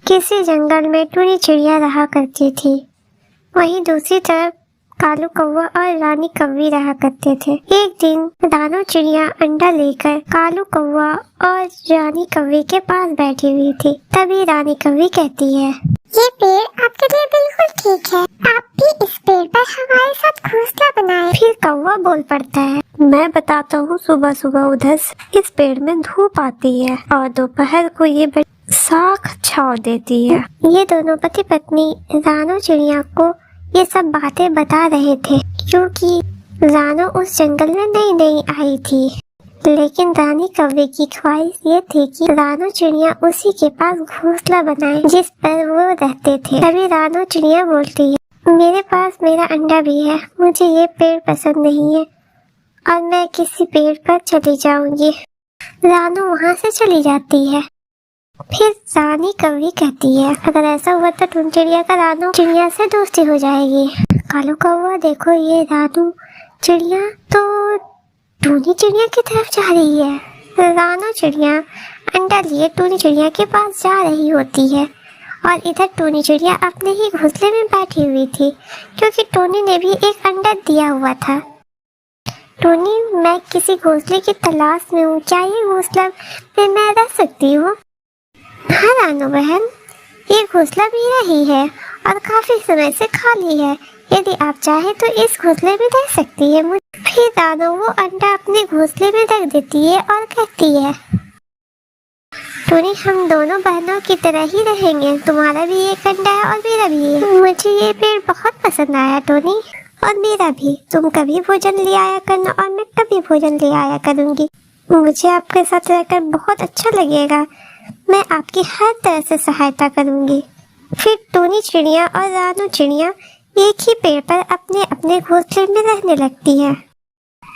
किसी जंगल में टूनी चिड़िया रहा करती थी। वहीं दूसरी तरफ कालू कौवा और रानी कौवी रहा करते थे। एक दिन रानू चिड़िया अंडा लेकर कालू कौवा और रानी कौवी के पास बैठी हुई थी। तभी रानी कौवी कहती है, ये पेड़ आपके लिए बिल्कुल ठीक है, आप भी इस पेड़ पर हमारे साथ घोंसला बनाएं। फिर कौवा बोल पड़ता है, मैं बताता हूँ, सुबह सुबह उधर इस पेड़ में धूप आती है और दोपहर को ये साख छाव देती है। ये दोनों पति पत्नी रानू चिड़िया को ये सब बातें बता रहे थे, क्योंकि रानू उस जंगल में नई नई आई थी। लेकिन रानी कौवे की ख्वाहिश ये थी कि रानू चिड़िया उसी के पास घोंसला बनाए जिस पर वो रहते थे। तभी रानू चिड़िया बोलती है, मेरे पास मेरा अंडा भी है, मुझे ये पेड़ पसंद नहीं है और मैं किसी पेड़ पर चली जाऊंगी। रानू वहाँ से चली जाती है। फिर रानी कौवी कहती है, अगर ऐसा हुआ तो टूनी चिड़िया का रानू चिड़िया से दोस्ती हो जाएगी। कालू कौवा, देखो ये रानू चिड़िया तो टूनी चिड़िया की तरफ जा रही है। रानू चिड़िया अंडा लिए टूनी चिड़िया के पास जा रही होती है और इधर टूनी चिड़िया अपने ही घोंसले में बैठी हुई थी, क्योंकि टूनी ने भी एक अंडा दिया हुआ था। टूनी, मैं किसी घोंसले की तलाश में हूँ, क्या ये घोंसला में मैं रह सकती हूँ? हाँ रानू बहन, ये घोंसला मेरा ही है और काफी समय से खाली है। यदि आप चाहे तो इस घोंसले में रह सकती है। फिर रानू वो अंडा अपने घोंसले में रख देती है और कहती है, टूनी, हम दोनों बहनों की तरह ही रहेंगे, तुम्हारा भी एक अंडा है और मेरा भी है। मुझे ये पेड़ बहुत पसंद आया टूनी, और मेरा भी। तुम कभी भोजन ले आया करना और मैं कभी भोजन ले आया करूँगी। मुझे आपके साथ रहकर बहुत अच्छा लगेगा, मैं आपकी हर तरह से सहायता करूंगी। फिर टूनी चिड़िया और रानू चिड़िया एक ही पेड़ पर अपने अपने घोंसले में रहने लगती है।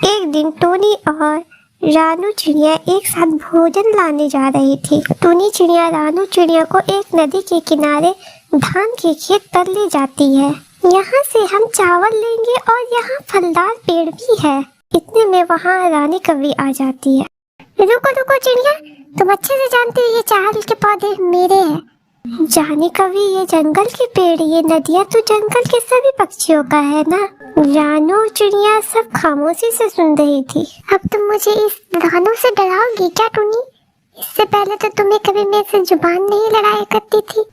एक दिन टूनी और रानू चिड़िया एक साथ भोजन लाने जा रही थी। टूनी चिड़िया रानू चिड़िया को एक नदी के किनारे धान के खेत पर ले जाती है। यहाँ से हम चावल लेंगे और यहाँ फलदार पेड़ भी है। इतने में वहाँ रानी कौवी आ जाती है। रुको रुको चिड़िया, तुम अच्छे से जानती हो ये चावल के पौधे मेरे हैं। रानी कौवी, ये जंगल के पेड़, ये नदियाँ तो जंगल के सभी पक्षियों का है ना। रानू चिड़िया सब खामोशी से सुन रही थी। अब तुम मुझे इस रानू से डराओगी क्या टूनी? इससे पहले तो तुम्हें कभी मेरे से जुबान नहीं लड़ाया करती थी।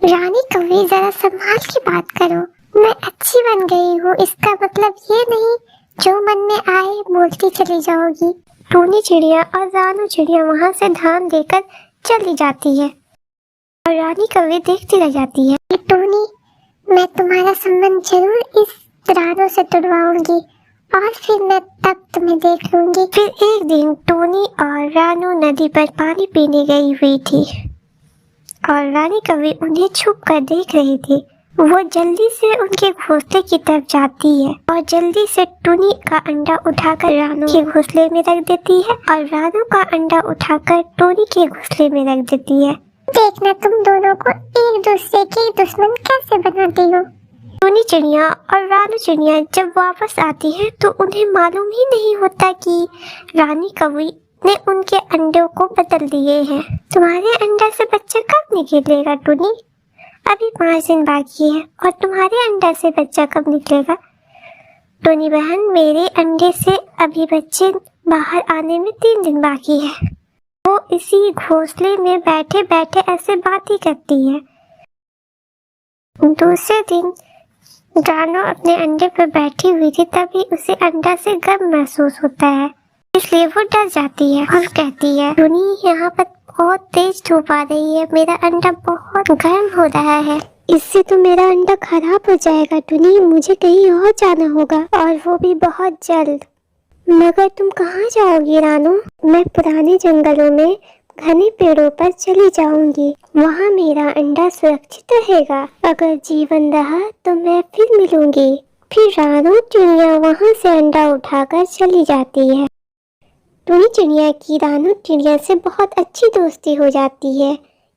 रानी कौवी, जरा संभाल की बात करो। मैं अच्छी बन गई हूँ, इसका मतलब ये नहीं जो मन में आए बोलती चली जाओगी। टूनी चिड़िया और रानू चिड़िया वहाँ से धान देकर चली जाती है और रानी कौवी देखती रह जाती है। टूनी, मैं तुम्हारा संबंध जरूर इस रानू से तुड़वाऊंगी और फिर मैं तब तुम्हें देख लूंगी। फिर एक दिन टूनी और रानू नदी पर पानी पीने गई हुई थी और रानी कौवी उन्हें छुप कर देख रही थी। वो जल्दी से उनके घोंसले की तरफ जाती है और जल्दी से टूनी का अंडा उठाकर रानू के घोंसले में रख देती है और रानू का अंडा उठाकर टूनी के घोंसले में रख देती है। देखना तुम दोनों को एक दूसरे के दुश्मन कैसे बनाती हो। टूनी चिड़िया और रानू चिड़िया जब वापस आती है तो उन्हें मालूम ही नहीं होता कि रानी कौवी ने उनके अंडों को बदल दिए हैं। तुम्हारे अंडा से बच्चा कब निकलेगा टूनी? अभी 5 दिन बाकी है। और तुम्हारे अंडा से बच्चा कब निकलेगा? टूनी बहन, मेरे अंडे से अभी बच्चे बाहर आने में 3 दिन बाकी है। वो इसी घोंसले में बैठे बैठे ऐसे बातें करती है। दूसरे दिन रानू अपने अंडे पर बैठी हुई थी, तभी उसे अंडा से गर्म महसूस होता है, इसलिए वो डर जाती है और कहती है, टूनी, यहाँ पर बहुत तेज धूप आ रही है, मेरा अंडा बहुत गर्म हो रहा है, इससे तो मेरा अंडा खराब हो जाएगा। टूनी, मुझे कहीं और जाना होगा और वो भी बहुत जल्द। मगर तुम कहाँ जाओगी रानू? मैं पुराने जंगलों में घने पेड़ों पर चली जाऊंगी, वहाँ मेरा अंडा सुरक्षित रहेगा। अगर जीवन रहा तो मैं फिर मिलूंगी। फिर रानू चिड़िया वहाँ से अंडा उठाकर चली जाती है। टूनी चिड़िया की रानू चिड़िया से बहुत अच्छी दोस्ती हो जाती है,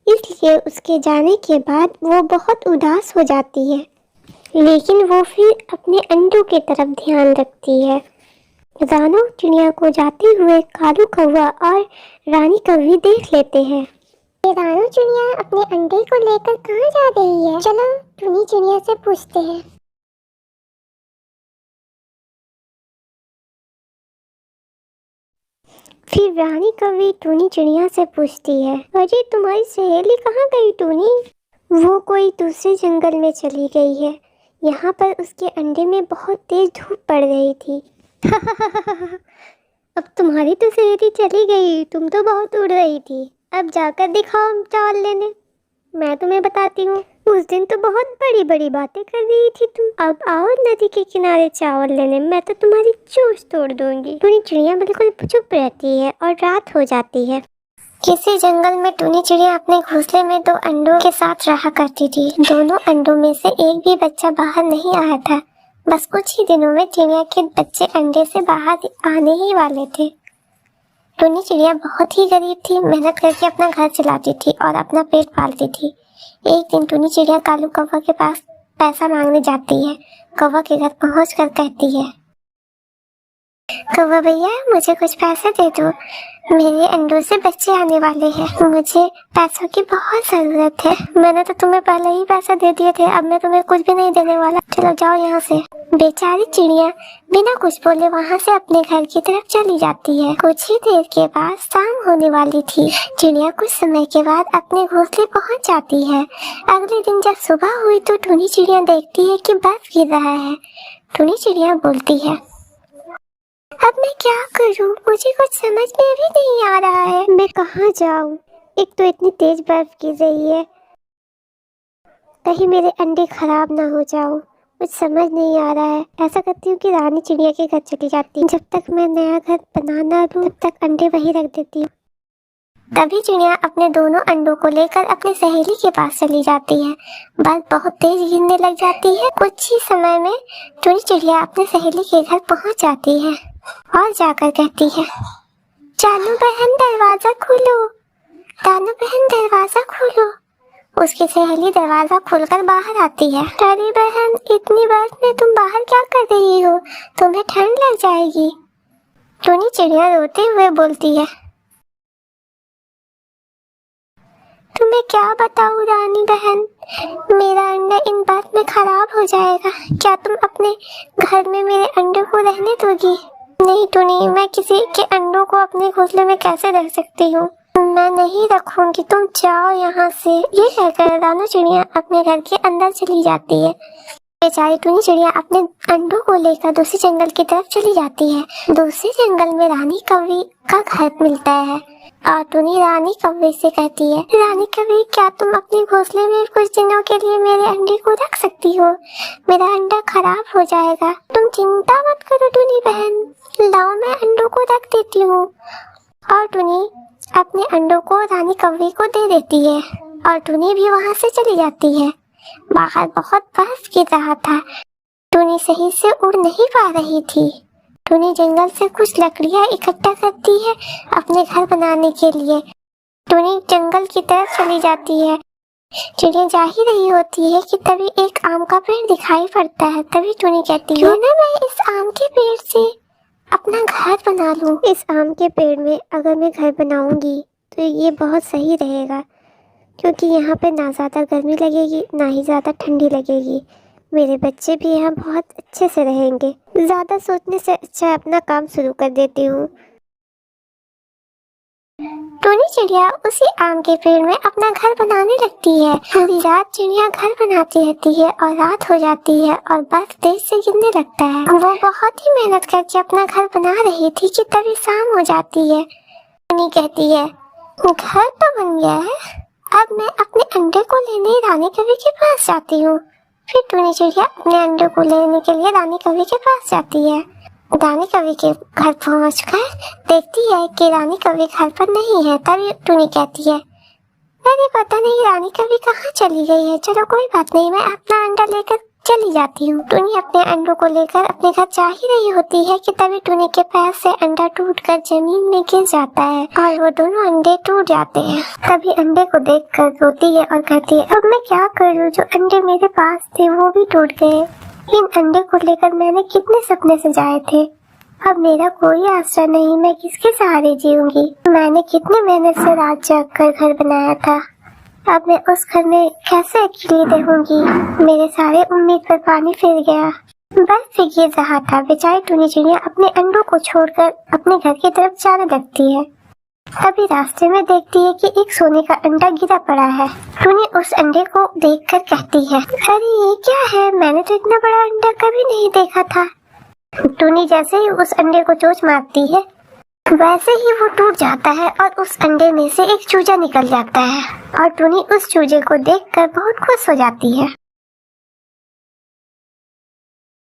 इसलिए उसके जाने के बाद वो बहुत उदास हो जाती है, लेकिन वो फिर अपने अंडों की तरफ ध्यान रखती है। रानू चिड़िया को जाते हुए कालू कौवा और रानी कौवी देख लेते हैं। रानू चिड़िया अपने अंडे को लेकर कहाँ जा रही है? चलो टुनी चिड़िया से पूछते हैं। फिर रानी कौवी टूनी चिड़िया से पूछती है, अरे तुम्हारी सहेली कहाँ गई टूनी? वो कोई दूसरे जंगल में चली गई है। यहाँ पर उसके अंडे में बहुत तेज धूप पड़ रही थी। अब तुम्हारी तो सहेली चली गई, तुम तो बहुत उड़ रही थी। अब जाकर दिखाओ चावल लेने, मैं तुम्हें बताती हूँ। उस दिन तो बहुत बड़ी बड़ी बातें कर रही थी तुम। अब आओ नदी के किनारे चावल लेने, मैं तो तुम्हारी चोंच तोड़ दूंगी। टूनी चिड़िया बिल्कुल चुप रहती है और रात हो जाती है। किसी जंगल में टुनी चिड़िया अपने घोंसले में 2 अंडों के साथ रहा करती थी। दोनों अंडों में से एक भी बच्चा बाहर नहीं आया था। बस कुछ ही दिनों में चिड़िया के बच्चे अंडे से बाहर आने ही वाले थे। टुनी चिड़िया बहुत ही गरीब थी, मेहनत करके अपना घर चलाती थी और अपना पेट पालती थी। एक दिन टुनी चिड़िया कालू कौवा के पास पैसा मांगने जाती है। कौवा के घर पहुंचकर कहती है, कौवा भैया मुझे कुछ पैसे दे दो, मेरे अंडों से बच्चे आने वाले हैं, मुझे पैसों की बहुत जरूरत है। मैंने तो तुम्हें पहले ही पैसे दे दिए थे, अब मैं तुम्हें कुछ भी नहीं देने वाला, चलो जाओ यहाँ से। बेचारी चिड़िया बिना कुछ बोले वहाँ से अपने घर की तरफ चली जाती है। कुछ ही देर के बाद शाम होने वाली थी। चिड़िया कुछ समय के बाद अपने घोंसले पहुँच जाती है। अगले दिन जब सुबह हुई तो टुनी चिड़िया देखती है कि बर्फ गिर रहा है। टुनी चिड़िया बोलती है, अब मैं क्या करूं? मुझे कुछ समझ में भी नहीं आ रहा है। मैं कहाँ जाऊँ? एक तो इतनी तेज बर्फ गिर रही है, कहीं मेरे अंडे खराब ना हो जाओ, कुछ समझ नहीं आ रहा है। ऐसा करती हूँ कि रानी चिड़िया के घर चली जाती हूँ। जब तक मैं नया घर बनाना लूँ तब तक अंडे वहीं रख देती हूँ। तभी चिड़िया अपने दोनों अंडों को लेकर अपनी सहेली के पास चली जाती है। बर्फ बहुत तेज गिरने लग जाती है। कुछ ही समय में टुनी चिड़िया अपनी सहेली के घर पहुँच जाती है और जाकर कहती है, जानू बहन दरवाजा खोलो, जानू बहन दरवाजा खोलो। उसकी सहेली दरवाजा खोलकर बाहर आती है। अरे बहन, इतनी बर्फ में तुम बाहर क्या कर रही हो? तुम्हें ठंड लग जाएगी। टुनी चिड़िया रोते हुए बोलती है, तुम्हें क्या बताऊं रानी बहन, मेरा अंडा इन बर्फ में खराब हो जाएगा। क्या तुम अपने घर में मेरे अंडों को रहने दोगी? नहीं टुनी, मैं किसी के अंडों को अपने घोंसले में कैसे रख सकती हूँ? मैं नहीं रखूंगी, तुम जाओ यहाँ से। ये कहकर रानी चिड़िया अपने घर के अंदर चली जाती है। बेचारी टुनी चिड़िया अपने अंडों को लेकर दूसरे जंगल की तरफ चली जाती है। दूसरे जंगल में रानी कौवी का घर मिलता है और टुनी रानी कौवी से कहती है, रानी कौवी, क्या तुम अपने घोंसले में कुछ दिनों के लिए मेरे अंडे को रख सकती हो? मेरा अंडा खराब हो जाएगा। तुम चिंता मत करो टुनी बहन, लाओ मैं अंडों को रख देती हूँ। और टुनी अपने अंडों को रानी कौवी को दे देती है और टुनी भी वहाँ से चली जाती है। बाहर बहुत बर्फ गिर रहा था। टुनी सही से उड़ नहीं पा रही थी। टुनी जंगल से कुछ लकड़ियाँ इकट्ठा करती है अपने घर बनाने के लिए। टुनी जंगल की तरफ चली जाती है। चिड़िया जा ही रही होती है कि तभी एक आम का पेड़ दिखाई पड़ता है। तभी टुनी कहती है, ना मैं इस आम के पेड़ से अपना घर बना लूं। इस आम के पेड़ में अगर मैं घर बनाऊंगी तो ये बहुत सही रहेगा, क्योंकि यहाँ पे ना ज़्यादा गर्मी लगेगी ना ही ज़्यादा ठंडी लगेगी। मेरे बच्चे भी यहाँ बहुत अच्छे से रहेंगे। ज़्यादा सोचने से अच्छा अपना काम शुरू कर देती हूँ। टुनी चिड़िया उसी आम के पेड़ में अपना घर बनाने लगती है। पूरी रात चिड़िया घर बनाती रहती है और रात हो जाती है और बर्फ तेज से गिरने लगता है। वो बहुत ही मेहनत करके अपना घर बना रही थी कि तभी शाम हो जाती है। टुनी कहती है, घर तो बन गया है, अब मैं अपने अंडे को लेने रानी कौवी के पास जाती हूँ। फिर टुनी चिड़िया अपने अंडे को लेने के लिए रानी कौवी के पास जाती है। रानी कौवी के घर पहुंचकर देखती है कि रानी कौवी घर पर नहीं है। तभी टुनी कहती है, अरे पता नहीं रानी कौवी कहाँ चली गई है। चलो कोई बात नहीं, मैं अपना अंडा लेकर चली जाती हूँ। टुनी अपने अंडों को लेकर अपने घर जा ही रही होती है कि तभी टुनी के पैर से अंडा टूटकर जमीन में गिर जाता है और वो दोनों अंडे टूट जाते हैं। तभी अंडे को देखकर रोती है और कहती है, अब मैं क्या करूँ, जो अंडे मेरे पास थे वो भी टूट गए। इन अंडे को लेकर मैंने कितने सपने सजाए थे, अब मेरा कोई आसरा नहीं, मैं किसके सहारे जीऊंगी। मैंने कितने मेहनत से रात जाग कर घर बनाया था, अब मैं उस घर में कैसे अकेली रहूंगी। मेरे सारे उम्मीद पर पानी फिर गया। बस से गिर रहा था। बेचारी टूनी चिड़िया अपने अंडों को छोड़कर अपने घर की तरफ जाने लगती है। तभी रास्ते में देखती है कि एक सोने का अंडा गिरा पड़ा है। टूनी उस अंडे को देखकर कहती है, अरे ये क्या है, मैंने तो इतना बड़ा अंडा कभी नहीं देखा था। टूनी जैसे ही उस अंडे को चोंच मारती है वैसे ही वो टूट जाता है और उस अंडे में से एक चूजा निकल जाता है और टूनी उस चूजे को देखकर बहुत खुश हो जाती है।